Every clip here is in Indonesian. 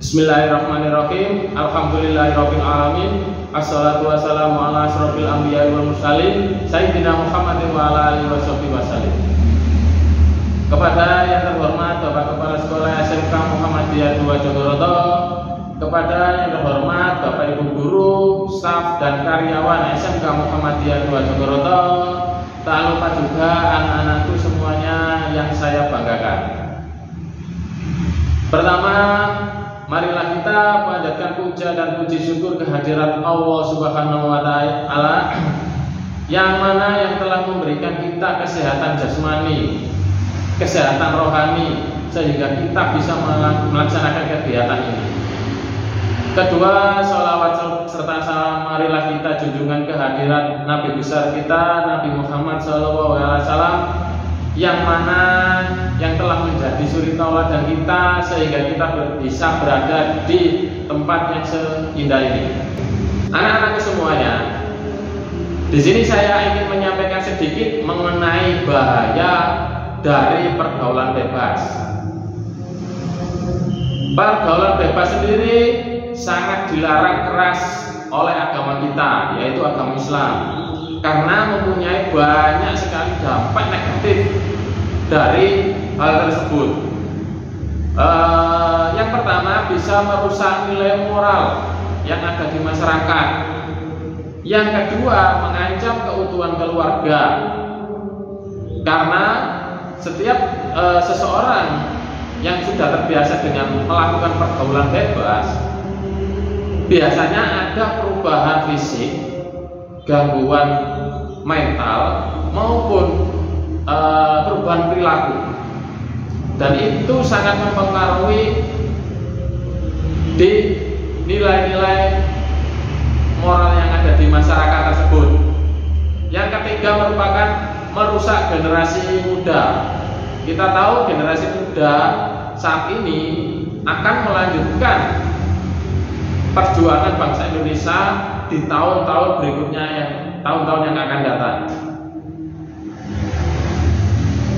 Bismillahirrahmanirrahim. Alhamdulillahirabbil alamin. Assalatu wassalamu ala asrofil anbiya'i wal mursalin Sayyidina Muhammadin wa ala alihi wasallim. Kepada yang terhormat Bapak Kepala Sekolah SMK Muhammadiyah 2 Jogoroto, kepada yang terhormat Bapak Ibu guru, staf dan karyawan SMK Muhammadiyah 2 Jogoroto, tak lupa juga anak-anakku semuanya yang saya banggakan. Pertama, marilah kita panjatkan puja dan puji syukur kehadirat Allah Subhanahu wa Ta'ala yang mana yang telah memberikan kita kesehatan jasmani, kesehatan rohani, sehingga kita bisa melaksanakan kegiatan ini. Kedua, sholawat serta salam marilah kita junjungan kehadirat Nabi besar kita, Nabi Muhammad SAW, yang mana yang telah menjadi suri tauladan kita sehingga kita bisa berada di tempat yang seindah ini. Anak-anakku semuanya, di sini saya ingin menyampaikan sedikit mengenai bahaya dari pergaulan bebas. Pergaulan bebas sendiri sangat dilarang keras oleh agama kita, yaitu agama Islam, karena mempunyai banyak sekali dampak negatif dari hal tersebut. Yang pertama, bisa merusak nilai moral yang ada di masyarakat. Yang kedua, mengancam keutuhan keluarga, karena setiap seseorang yang sudah terbiasa dengan melakukan pergaulan bebas, biasanya ada perubahan fisik, gangguan mental maupun perubahan perilaku, dan itu sangat mempengaruhi di nilai-nilai moral yang ada di masyarakat tersebut. Yang ketiga, merupakan merusak generasi muda. Kita tahu generasi muda saat ini akan melanjutkan perjuangan bangsa Indonesia di tahun-tahun berikutnya, yang tahun-tahun yang akan datang.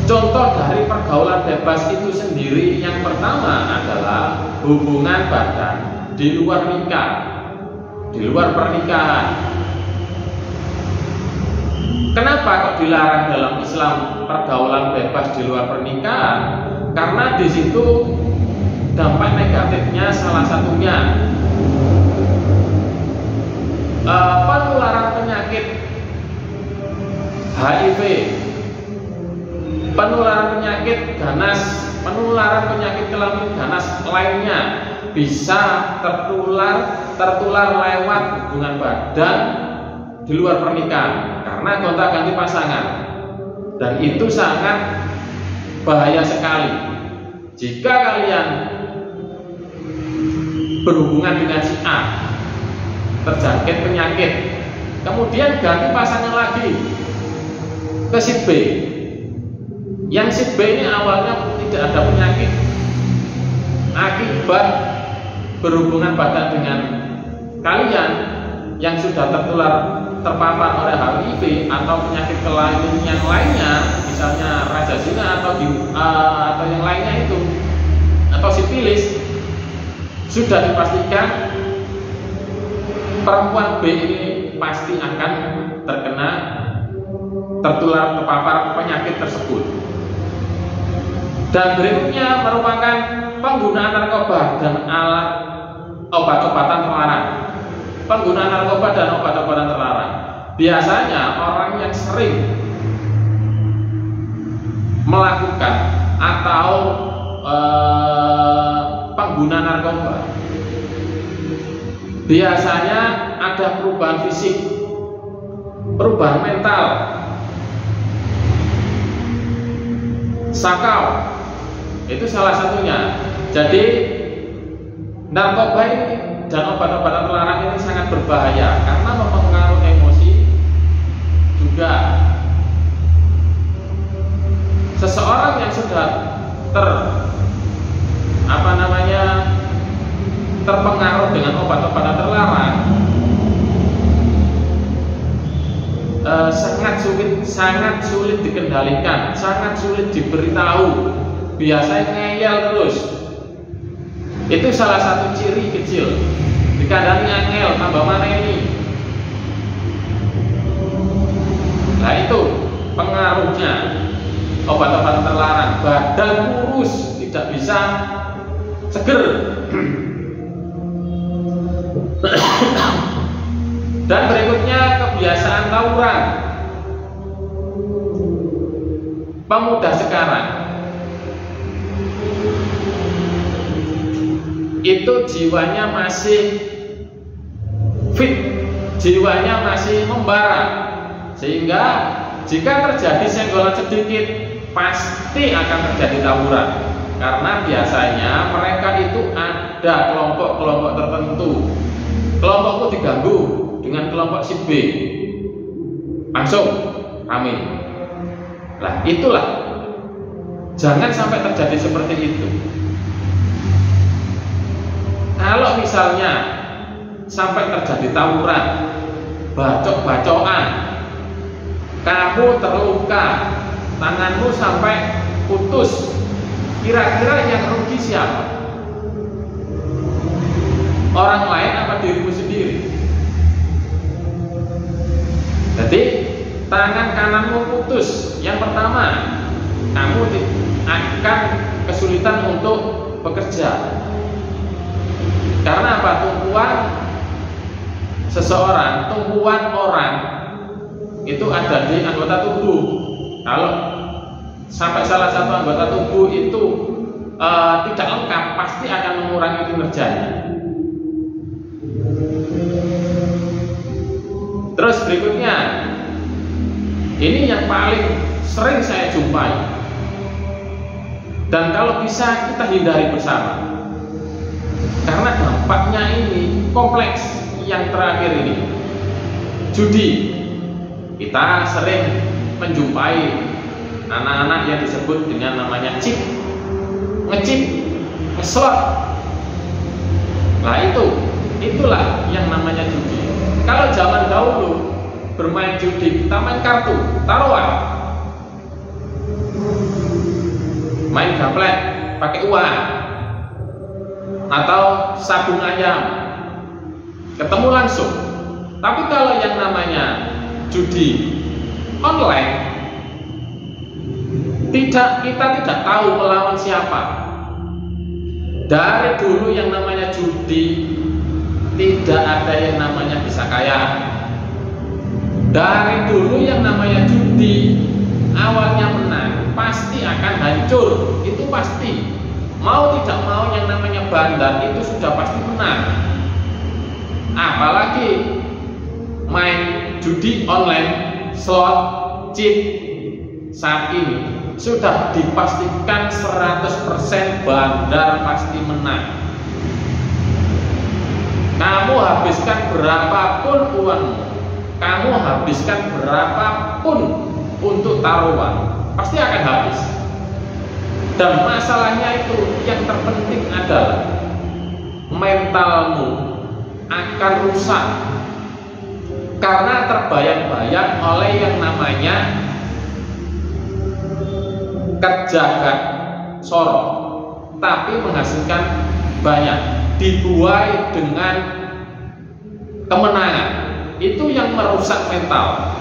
Contoh dari pergaulan bebas itu sendiri, yang pertama adalah hubungan badan di luar nikah, di luar pernikahan. Kenapa kok dilarang dalam Islam pergaulan bebas di luar pernikahan? Karena di situ dampak negatifnya salah satunya penularan penyakit HIV, penularan penyakit ganas, penularan penyakit kelamin ganas lainnya bisa tertular lewat hubungan badan di luar pernikahan karena gonta-ganti pasangan, dan itu sangat bahaya sekali. Jika kalian berhubungan dengan si A, terjangkit penyakit, kemudian ganti pasangan lagi ke si B, yang si B ini awalnya tidak ada penyakit, akibat berhubungan badan dengan kalian yang sudah terpapar oleh HIV atau penyakit kelamin yang lainnya, misalnya raja zina atau yang lainnya itu, atau sifilis, sudah dipastikan perempuan B ini pasti akan terpapar penyakit tersebut. Dan berikutnya merupakan penggunaan narkoba dan alat obat-obatan terlarang. Penggunaan narkoba dan obat-obatan terlarang. Biasanya orang yang sering melakukan atau pengguna narkoba biasanya ada perubahan fisik, perubahan mental, sakau, itu salah satunya. Jadi narkoba ini dan obat-obatan terlarang ini sangat berbahaya karena mempengaruhi emosi juga. Seseorang yang sudah terpengaruh dengan obat-obatan terlarang sangat sulit dikendalikan, sangat sulit diberitahu, biasanya ngeyel terus. Itu salah satu ciri kecil. Dikandani angel, tambah mana ini? Nah itu pengaruhnya obat-obat terlarang. Badan kurus, tidak bisa seger. Dan berikutnya kebiasaan tawuran. Pemuda sekarang itu jiwanya masih fit, jiwanya masih membara, sehingga jika terjadi senggolan sedikit pasti akan terjadi tawuran. Karena biasanya mereka itu ada kelompok-kelompok tertentu. Kelompokku diganggu dengan kelompok si B, langsung rame. Lah itulah, jangan sampai terjadi seperti itu. Kalau misalnya sampai terjadi tawuran, bacok-bacokan, kamu terluka, tanganmu sampai putus, kira-kira yang rugi siapa? Orang lain apa dirimu sendiri? Jadi tangan kananmu putus, yang pertama kamu akan kesulitan untuk bekerja. Karena apa? Tumpuan seseorang, tumpuan orang itu ada di anggota tubuh. Kalau sampai salah satu anggota tubuh itu tidak lengkap, pasti akan mengurangi kinerjanya. Terus berikutnya, ini yang paling sering saya jumpai, dan kalau bisa kita hindari bersama, karena dampaknya ini kompleks. Yang terakhir ini, judi. Kita sering menjumpai anak-anak yang disebut dengan namanya chip, ngechip, ngeslot. Nah itulah yang namanya judi. Kalau zaman dahulu bermain judi, kita main kartu, taruhan, main gaplek pakai uang, atau sabung ayam, ketemu langsung. Tapi kalau yang namanya judi online, kita tidak tahu melawan siapa. Dari dulu yang namanya judi tidak ada yang namanya bisa kaya. Dari dulu yang namanya judi awalnya menang pasti akan hancur, itu pasti. Mau tidak mau yang namanya bandar itu sudah pasti menang. Apalagi main judi online, slot, chip saat ini sudah dipastikan 100% bandar pasti menang. Kamu habiskan berapapun uangmu, kamu habiskan berapapun untuk taruhan, pasti akan habis. Dan masalahnya itu yang terpenting adalah mentalmu akan rusak karena terbayang-bayang oleh yang namanya kerja gak sorot tapi menghasilkan banyak, dibuai dengan kemenangan. Itu yang merusak mental.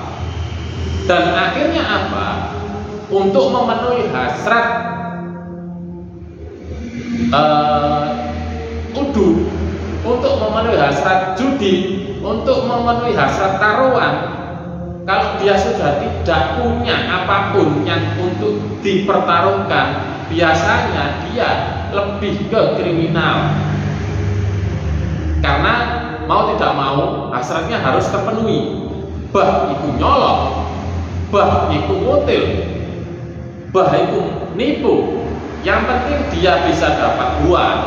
Dan akhirnya apa? Untuk memenuhi hasrat untuk memenuhi hasrat judi, untuk memenuhi hasrat taruhan, kalau dia sudah tidak punya apapun yang untuk dipertaruhkan, biasanya dia lebih ke kriminal. Karena mau tidak mau hasratnya harus terpenuhi. Bah iku nyolong, bah iku mutil, bah iku nipu. Yang penting dia bisa dapat uang,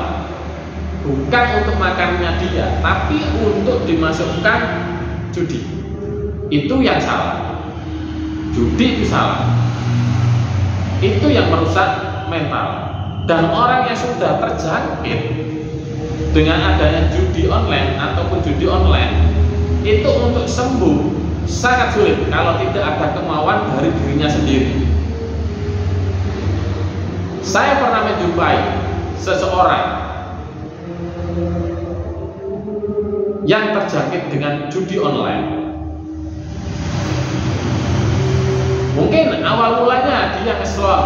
bukan untuk makannya dia, tapi untuk dimasukkan judi. Itu yang salah. Judi itu salah. Itu yang merusak mental. Dan orang yang sudah terjangkit dengan adanya judi online ataupun judi online, itu untuk sembuh sangat sulit kalau tidak ada kemauan dari dirinya sendiri. Saya pernah menjumpai seseorang yang terjangkit dengan judi online. Mungkin awal mulanya dia nge-slot,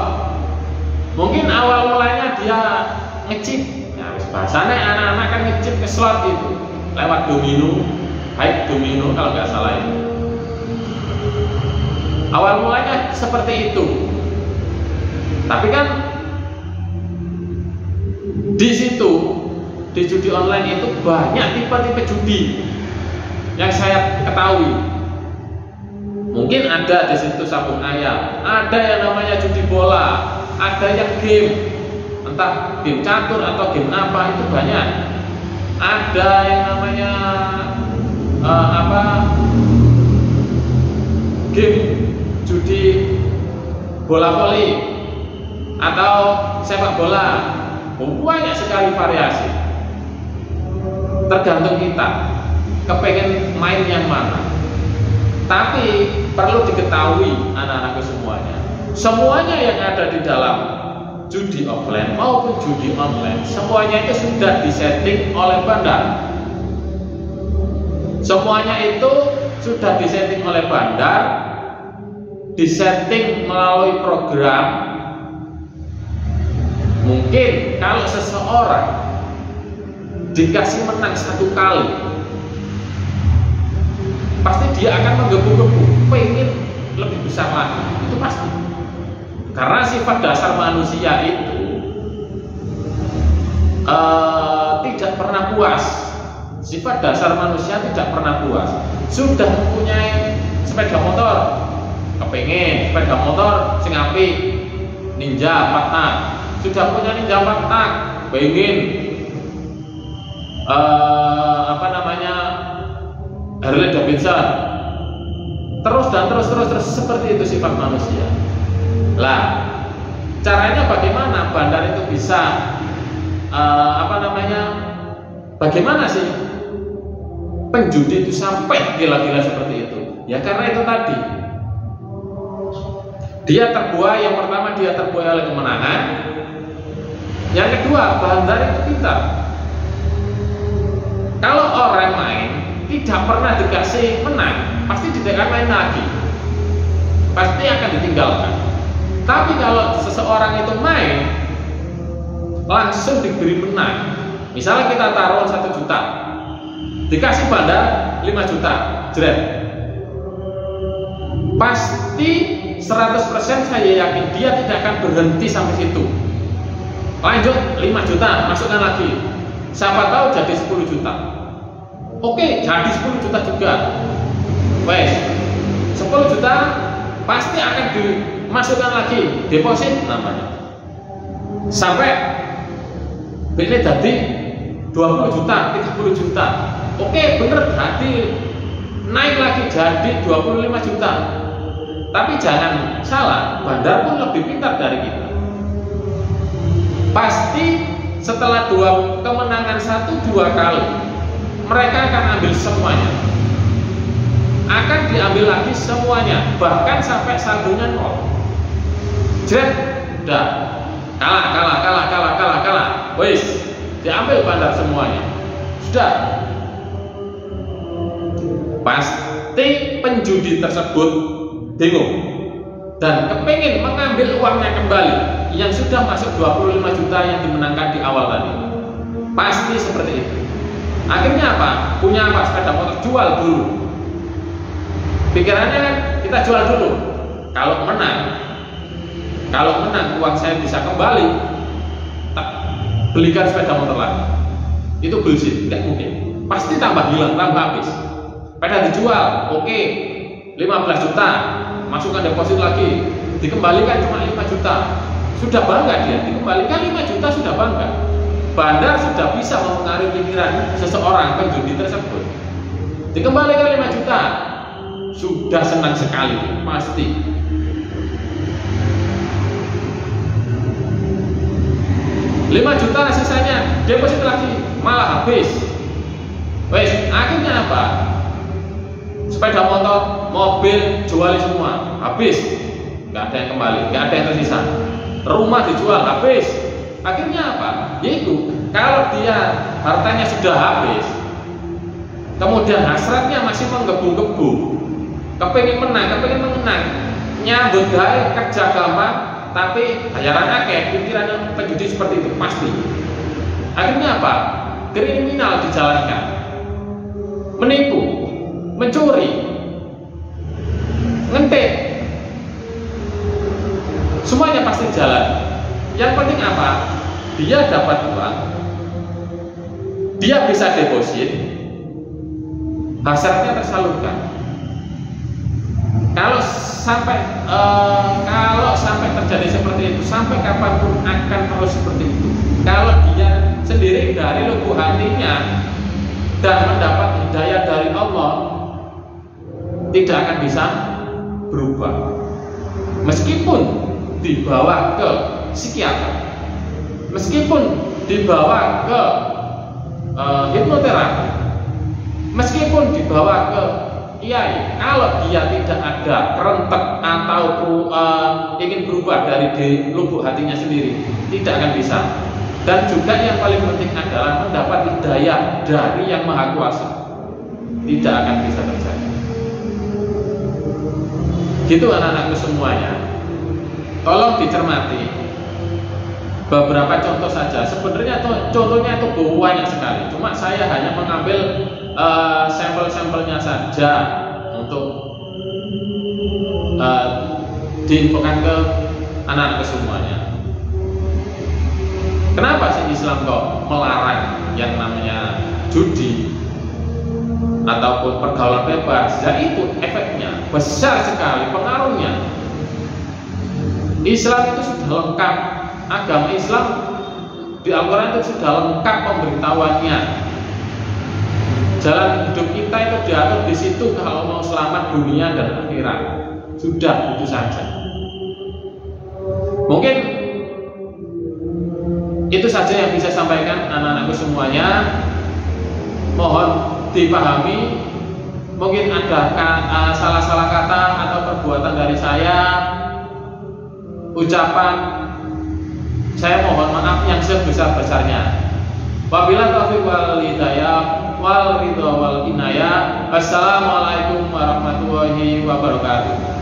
mungkin awal mulanya dia nge-cheat. Nah, bahasanya anak-anak kan nge-cheat nge-slot itu lewat domino, baik domino kalau nggak salah itu. Awal mulanya seperti itu. Tapi kan di situ, di judi online itu banyak tipe-tipe judi yang saya ketahui. Mungkin ada di situ sabung ayam, ada yang namanya judi bola, ada yang game, entah game catur atau game apa, itu banyak. Ada yang namanya game judi bola voli atau sepak bola. Banyak sekali variasi. Tergantung kita kepengen main yang mana. Tapi perlu diketahui anak-anakku semuanya, semuanya yang ada di dalam judi offline maupun judi online, semuanya itu sudah disetting oleh bandar. Semuanya itu sudah disetting oleh bandar, disetting melalui program. Mungkin kalau seseorang dikasih menang satu kali, pasti dia akan menggebu-gebu, pengen lebih besar lagi. Itu pasti. Karena sifat dasar manusia itu tidak pernah puas. Sifat dasar manusia tidak pernah puas. Sudah mempunyai sepeda motor, kepengen sepeda motor sing apik, Ninja 4 tak. Sudah punya Ninja 4 tak, pengen Harley Davidson. Terus dan terus seperti itu sifat manusia. Lah, caranya bagaimana bandar itu bisa bagaimana sih penjudi itu sampai gila-gila seperti itu? Ya karena itu tadi, dia terbuai. Yang pertama dia terbuai oleh kemenangan. Yang kedua, bandar itu pintar. Kalau orang main tidak pernah dikasih menang, pasti tidak akan main lagi, pasti akan ditinggalkan. Tapi kalau seseorang itu main langsung diberi menang, misalnya kita taruh 1 juta, dikasih bandar 5 juta, jret, pasti 100% saya yakin dia tidak akan berhenti sampai situ. Lanjut 5 juta, masukkan lagi, siapa tahu jadi 10 juta. Oke, jadi 10 juta juga. Wes, 10 juta pasti akan dimasukkan lagi, deposit namanya. Sampai ini tadi 20 juta, 30 juta. Oke, bener, berarti naik lagi jadi 25 juta. Tapi jangan salah, bandar pun lebih pintar dari kita. Pasti setelah kemenangan 1-2 kali, mereka akan ambil semuanya, akan diambil lagi semuanya, bahkan sampai saldonya 0. Jret, udah kalah. Wis, diambil bandar semuanya. Sudah. Pasti penjudi tersebut bingung dan kepingin mengambil uangnya kembali yang sudah masuk 25 juta yang dimenangkan di awal tadi. Pasti seperti itu. Akhirnya apa? Punya apa? Sepeda motor, jual dulu. Pikirannya kan kita jual dulu. Kalau menang uang saya bisa kembali, tak belikan sepeda motor lagi. Itu bullshit, tidak mungkin. Pasti tambah hilang, tambah habis. Sepeda dijual, oke, 15 juta, masukkan deposit lagi, dikembalikan cuma 5 juta. Sudah bangga dia, dikembalikan 5 juta sudah bangga. Bandar sudah bisa mempengaruhi pikiran seseorang penjudi tersebut. Dikembalikan 5 juta, sudah senang sekali, pasti. Lima juta sisanya deposit lagi, malah habis. Wes, akhirnya apa? Sepeda motor, mobil jual semua, habis. Nggak ada yang kembali, nggak ada yang tersisa. Rumah dijual, habis. Akhirnya apa? Yaitu kalau dia hartanya sudah habis, kemudian hasratnya masih menggebu-gebu, kepingin menang, nyambut gawe kerja gampang, tapi bayaran akeh, pikirannya penjudi seperti itu pasti. Akhirnya apa? Kriminal dijalankan, menipu, mencuri, ngentit, semuanya pasti jalan. Yang penting apa? Dia dapat uang, dia bisa deposit, hasratnya tersalurkan. Kalau sampai terjadi seperti itu, sampai kapanpun akan terus seperti itu. Kalau dia sendiri dari lubuk hatinya dan mendapat hidayah dari Allah, tidak akan bisa berubah. Meskipun dibawa ke psikiater, meskipun dibawa ke hipnoterapi, meskipun dibawa ke kiai, kalau dia tidak ada kerentek atau ingin berubah dari lubuk hatinya sendiri, tidak akan bisa. Dan juga yang paling penting adalah mendapat hidayah dari Yang Maha Kuasa, tidak akan bisa terjadi. Gitu anak-anakku semuanya, tolong dicermati beberapa contoh saja. Sebenarnya contohnya itu banyak sekali, cuma saya hanya mengambil sampel-sampelnya saja untuk diinfokan ke anak-anak semuanya. Kenapa sih Islam kok melarang yang namanya judi ataupun pergaulan bebas? Ya itu efeknya besar sekali, pengaruhnya. Islam itu sudah lengkap, agama Islam di Al-Quran itu sudah lengkap pemberitahuannya. Jalan hidup kita itu diatur di situ kalau mau selamat dunia dan akhirat. Sudah itu saja. Mungkin itu saja yang bisa saya sampaikan anak-anakku semuanya. Mohon dipahami. Mungkin ada salah-salah kata atau perbuatan dari saya, ucapan, saya mohon maaf yang sebesar-besarnya. Wabillahi taufiq wal hidayah wal ridha wal inayah. Assalamualaikum warahmatullahi wabarakatuh.